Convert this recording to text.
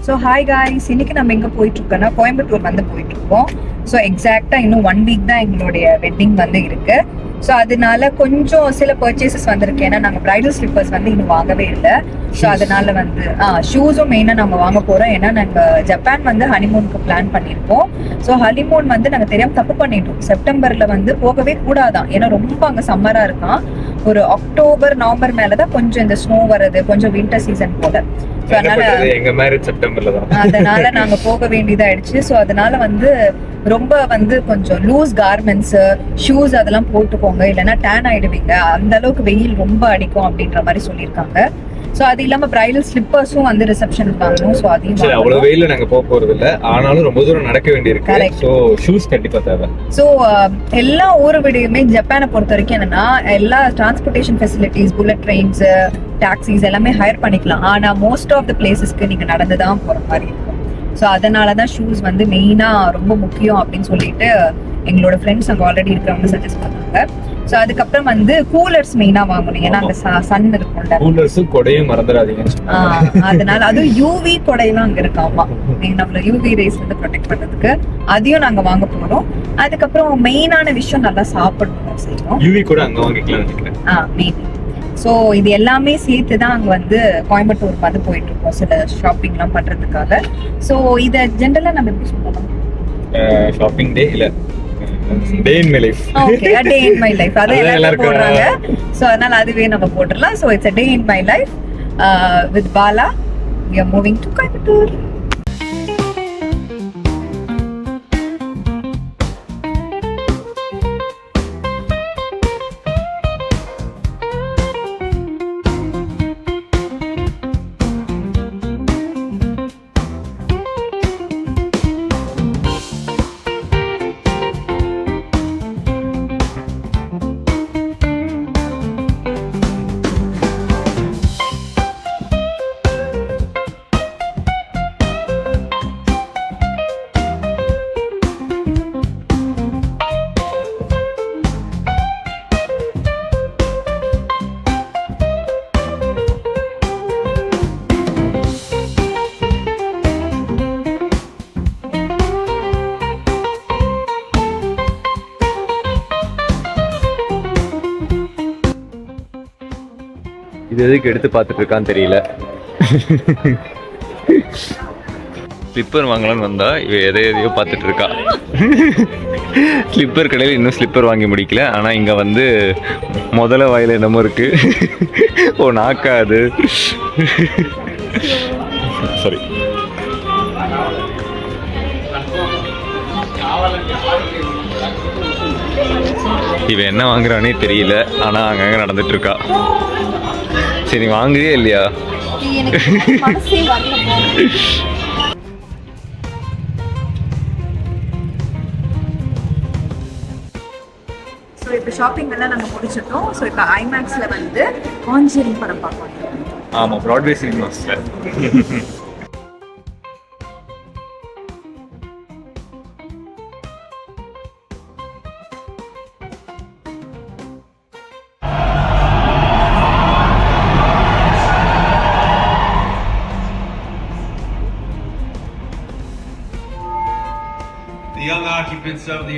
So hi guys, இன்னைக்கு நம்ம எங்கே போயிட்டுருக்கோன்னா கோயம்புத்தூர் வந்து போயிட்டுருக்கோம். ஸோ எக்ஸாக்டாக இன்னும் 1 வீக் தான் எங்களுடைய வெட்டிங் வந்து இருக்கு. ஸோ அதனால கொஞ்சம் சில பர்ச்சேசஸ் வந்திருக்கு. ஏன்னா நாங்கள் ப்ரைடல் ஸ்லிப்பர்ஸ் வந்து இன்னும் வாங்கவே இல்லை. ஸோ அதனால வந்து ஷூஸும் மெயினாக நாங்கள் வாங்க போகிறோம். ஏன்னா நாங்கள் ஜப்பான் வந்து ஹனிமூனுக்கு பிளான் பண்ணியிருக்கோம். ஸோ ஹனிமூன் வந்து நாங்கள் தெரியாமல் தப்பு பண்ணிட்டோம். செப்டம்பரில் வந்து போகவே கூடாதான். ஏன்னா ரொம்ப அங்கே சம்மராக இருக்கான். ஒரு அக்டோபர் நவம்பர் மேலதான் கொஞ்சம் இந்த ஸ்னோ வர்றது, கொஞ்சம் வின்டர் சீசன் போல. எங்க மேரேஜ் செப்டம்பர்ல தான். அதனால நாங்க போக வேண்டியதாயிடுச்சு. ஸோ அதனால வந்து ரொம்ப வந்து கொஞ்சம் லூஸ் கார்மெண்ட்ஸ், ஷூஸ் அதெல்லாம் போட்டுக்கோங்க, இல்லைன்னா டேன் ஆயிடுவீங்க, அந்த அளவுக்கு வெயில் ரொம்ப அடிக்கும் அப்படின்ற மாதிரி சொல்லியிருக்காங்க. ஸோ அது இல்லாம பிரைடல் ஸ்லிப்பர்ஸும் வந்து ரிசப்ஷனுக்கு வாங்கணும். ஸோ அதையும் அவ்வளவு வெயில நாங்க போக போறது இல்ல, ஆனாலும் ரொம்ப தூரம் நடக்க வேண்டியிருக்கு. ஸோ ஷூஸ் கண்டிப்பா தேவை. ஸோ எல்லா ஊரை விடையுமே ஜப்பானை பொறுத்த வரைக்கும் என்னன்னா, எல்லா transportation facilities, bullet trains, taxis எல்லாமே ஹையர் பண்ணிக்கலாம். ஆனா மோஸ்ட் ஆஃப் த பிளேசஸ்க்கு நீங்க நடந்துதான் போற மாதிரி இருக்கும். ஸோ அதனாலதான் ஷூஸ் வந்து மெயினா ரொம்ப முக்கியம் அப்படின்னு சொல்லிட்டு எங்களோட ஃப்ரெண்ட்ஸ் அங்கே ஆல்ரெடி இருக்கிறவங்க சஜஸ்ட் பண்ணாங்க. ஸோ அதுக்கப்புறம் வந்து கூலர்ஸ் மெயினா வாங்கணும். ஏன்னா அங்க சன் இருக்கும்ல, கூலர்ஸும் கொடையும் மறந்துடாதீங்க. அதனால அதுவும் யூவி கொடையெல்லாம் அங்க இருக்காமா, நம்மள யூவி ரேஸ்ல இருந்து ப்ரொடெக்ட் பண்றதுக்கு. அதையும் நாங்க வாங்க போறோம். அதுக்கப்புறம் மெயினான விஷயம் நல்லா சாப்பிடணும் செய்யணும். யூவி கூட அங்க வாங்கிக்கலாம் நினைக்கிறேன். மேபி. ஸோ இது எல்லாமே சேர்த்து தான் அங்கே வந்து கோயம்புத்தூர் வந்து போயிட்டு இருக்கோம் சில ஷாப்பிங்லாம் பண்றதுக்காக. ஸோ இதை ஜென்ரலாக நம்ம எப்படி சொல்லலாம், ஷாப்பிங் டே இல்ல, day in my life. Okay, day in my life அதை எல்லாரும் போடுறாங்க. ஸோ அதனால அதுவே நம்ம போட்டுடலாம். So it's a day in my life with Bala. We are moving to Coimbatore. இது எதுக்கு எடுத்து பார்த்துட்டு இருக்கான்னு தெரியல. ஸ்லிப்பர் வாங்கலான்னு வந்தா இவ எதையோ பார்த்துட்டு இருக்கா. ஸ்லிப்பர் கடையில் இன்னும் ஸ்லிப்பர் வாங்கி முடிக்கல. ஆனால் இங்கே வந்து முதல்ல வாயில் என்னமோ இருக்கு. ஓ நாக்கா அது. சரி, இவ என்ன வாங்குறானே தெரியல. ஆனால் அங்கங்கே நடந்துட்டு இருக்கா. சரி, வாங்குறியா இல்லையா? ஸோ இப்போ ஷாப்பிங் எல்லாம் நாங்கள் முடிச்சிட்டோம். ஸோ இப்போ ஐமேக்ஸ்ல வந்து காஞ்சரிங் படம் பார்ப்போம். ஆமாம், Broadway சினிமாஸ்ல. The young occupants of the